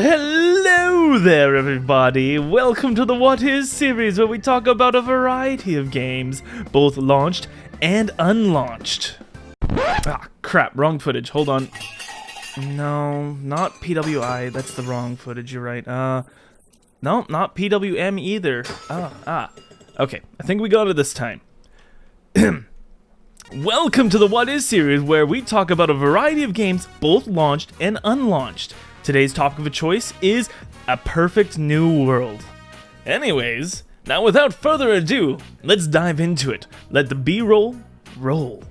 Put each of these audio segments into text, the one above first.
Hello there, everybody. Welcome to the What Is series, where we talk about a variety of games, both launched and unlaunched. Ah, crap, wrong footage. Hold on. No, not PWI. That's the wrong footage, you're right. No, not PWM either. Okay, I think we got it this time. Welcome to the What Is series, where we talk about a variety of games, both launched and unlaunched. Today's topic of choice is A Perfect New World. Anyways, now without further ado, let's dive into it. Let the B-roll roll.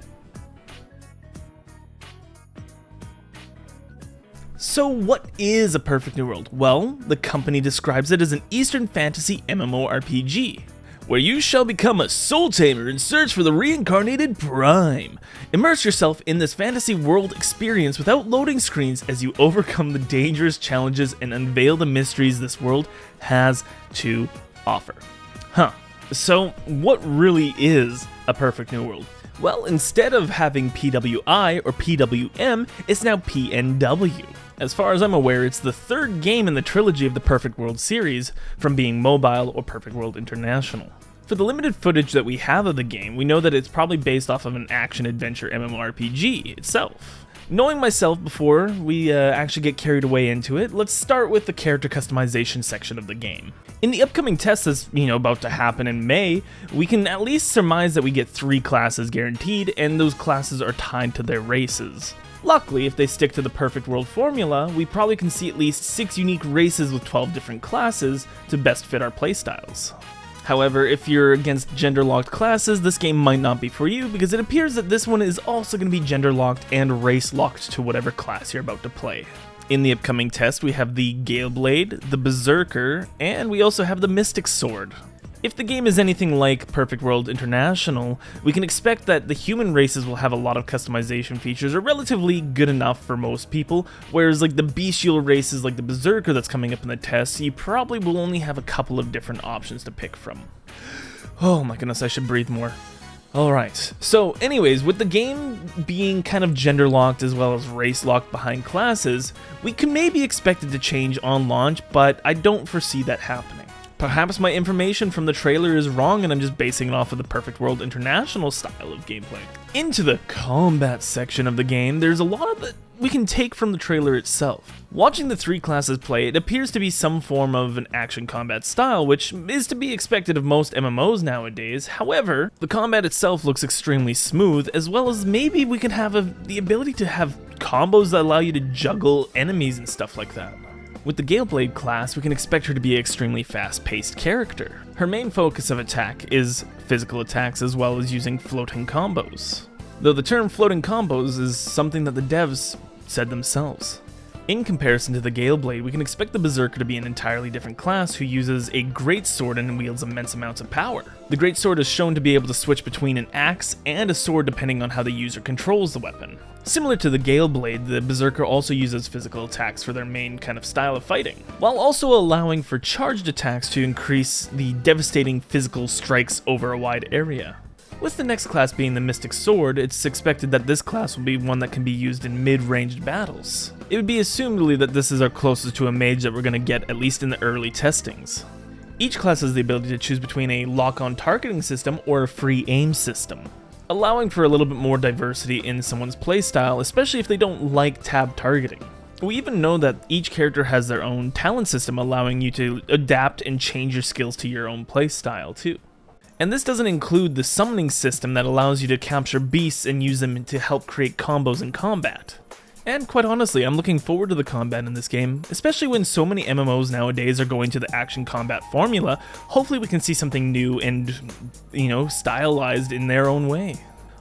So what is A Perfect New World? Well, the company describes it as an Eastern fantasy MMORPG, where you shall become a soul tamer and search for the reincarnated Prime. Immerse yourself in this fantasy world experience without loading screens as you overcome the dangerous challenges and unveil the mysteries this world has to offer. So what really is A Perfect New World? Well, instead of having PWI or PWM, it's now PNW. As far as I'm aware, it's the third game in the trilogy of the Perfect World series, from being mobile or Perfect World International. For the limited footage that we have of the game, we know that it's probably based off of an action-adventure MMORPG itself. Knowing myself before we actually get carried away into it, let's start with the character customization section of the game. In the upcoming test that's, about to happen in May, we can at least surmise that we get 3 classes guaranteed, and those classes are tied to their races. Luckily, if they stick to the Perfect World formula, we probably can see at least 6 unique races with 12 different classes to best fit our playstyles. However, if you're against gender-locked classes, this game might not be for you, because it appears that this one is also going to be gender-locked and race-locked to whatever class you're about to play. In the upcoming test, we have the Gale Blade, the Berserker, and we also have the Mystic Sword. If the game is anything like Perfect World International, we can expect that the human races will have a lot of customization features, are relatively good enough for most people, whereas like the bestial races like the Berserker that's coming up in the test, you probably will only have a couple of different options to pick from. Oh my goodness, I should breathe more. Alright, so anyways, with the game being kind of gender-locked as well as race-locked behind classes, we can maybe expect it to change on launch, but I don't foresee that happening. Perhaps my information from the trailer is wrong and I'm just basing it off of the Perfect World International style of gameplay. Into the combat section of the game, there's a lot of that we can take from the trailer itself. Watching the 3 classes play, it appears to be some form of an action combat style, which is to be expected of most MMOs nowadays. However, the combat itself looks extremely smooth, as well as maybe we can have the ability to have combos that allow you to juggle enemies and stuff like that. With the Gale Blade class, we can expect her to be an extremely fast-paced character. Her main focus of attack is physical attacks as well as using floating combos. Though the term floating combos is something that the devs said themselves. In comparison to the Gale Blade, we can expect the Berserker to be an entirely different class who uses a greatsword and wields immense amounts of power. The greatsword is shown to be able to switch between an axe and a sword depending on how the user controls the weapon. Similar to the Gale Blade, the Berserker also uses physical attacks for their main kind of style of fighting, while also allowing for charged attacks to increase the devastating physical strikes over a wide area. With the next class being the Mystic Sword, it's expected that this class will be one that can be used in mid-ranged battles. It would be assumed that this is our closest to a mage that we're going to get, at least in the early testings. Each class has the ability to choose between a lock-on targeting system or a free aim system, allowing for a little bit more diversity in someone's playstyle, especially if they don't like tab targeting. We even know that each character has their own talent system, allowing you to adapt and change your skills to your own playstyle too. And this doesn't include the summoning system that allows you to capture beasts and use them to help create combos in combat. And quite honestly, I'm looking forward to the combat in this game, especially when so many MMOs nowadays are going to the action combat formula. Hopefully we can see something new and, stylized in their own way.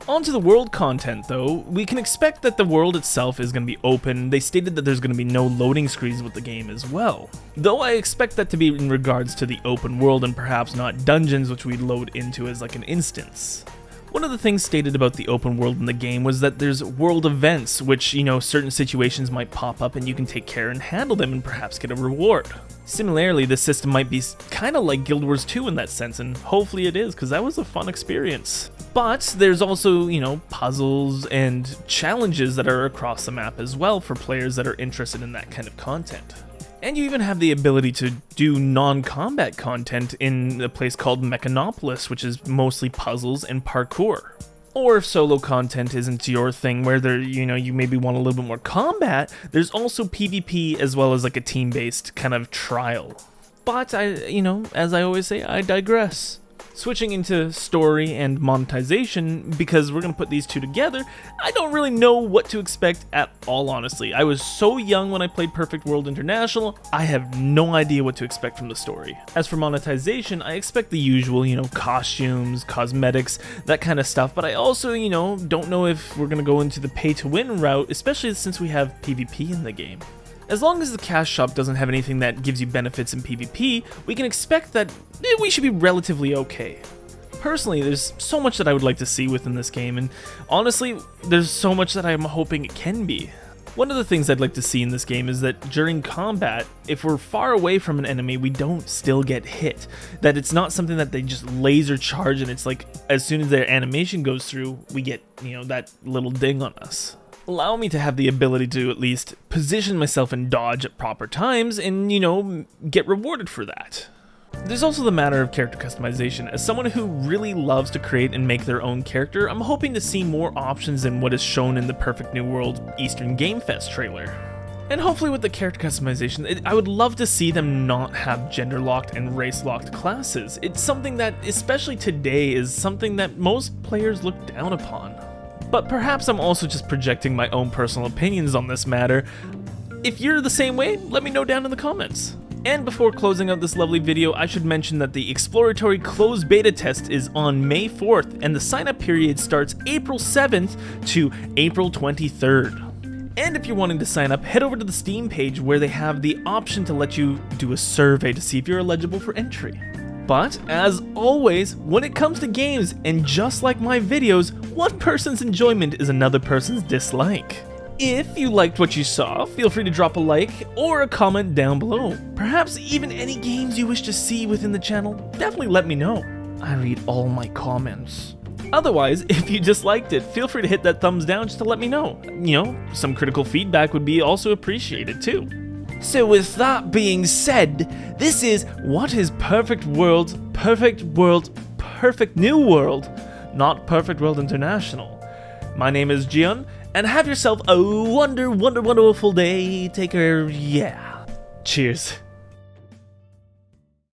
On to the world content though, we can expect that the world itself is going to be open. They stated that there's going to be no loading screens with the game as well. Though I expect that to be in regards to the open world and perhaps not dungeons which we load into as like an instance. One of the things stated about the open world in the game was that there's world events which, certain situations might pop up and you can take care and handle them and perhaps get a reward. Similarly, this system might be kind of like Guild Wars 2 in that sense, and hopefully it is, because that was a fun experience. But there's also, puzzles and challenges that are across the map as well for players that are interested in that kind of content. And you even have the ability to do non-combat content in a place called Mechanopolis, which is mostly puzzles and parkour. Or if solo content isn't your thing, where you maybe want a little bit more combat, there's also PvP as well as like a team-based kind of trial. But as I always say, I digress. Switching into story and monetization, because we're going to put these two together, I don't really know what to expect at all, honestly. I was so young when I played Perfect World International, I have no idea what to expect from the story. As for monetization, I expect the usual, costumes, cosmetics, that kind of stuff, but I also, don't know if we're going to go into the pay-to-win route, especially since we have PvP in the game. As long as the cash shop doesn't have anything that gives you benefits in PvP, we can expect that we should be relatively okay. Personally, there's so much that I would like to see within this game, and honestly, there's so much that I'm hoping it can be. One of the things I'd like to see in this game is that during combat, if we're far away from an enemy, we don't still get hit. That it's not something that they just laser charge and it's like as soon as their animation goes through, we get, that little ding on us. Allow me to have the ability to at least position myself and dodge at proper times and, get rewarded for that. There's also the matter of character customization. As someone who really loves to create and make their own character, I'm hoping to see more options than what is shown in the Perfect New World Eastern Game Fest trailer. And hopefully with the character customization, I would love to see them not have gender-locked and race-locked classes. It's something that, especially today, is something that most players look down upon. But perhaps I'm also just projecting my own personal opinions on this matter. If you're the same way, let me know down in the comments. And before closing out this lovely video, I should mention that the exploratory closed beta test is on May 4th, and the sign-up period starts April 7th to April 23rd. And if you're wanting to sign up, head over to the Steam page where they have the option to let you do a survey to see if you're eligible for entry. But, as always, when it comes to games, and just like my videos, one person's enjoyment is another person's dislike. If you liked what you saw, feel free to drop a like or a comment down below. Perhaps even any games you wish to see within the channel, definitely let me know. I read all my comments. Otherwise, if you disliked it, feel free to hit that thumbs down just to let me know. Some critical feedback would be also appreciated too. So with that being said, this is What is Perfect World, Perfect New World, not Perfect World International. My name is Jian, and have yourself a wonderful day. Take care, yeah. Cheers.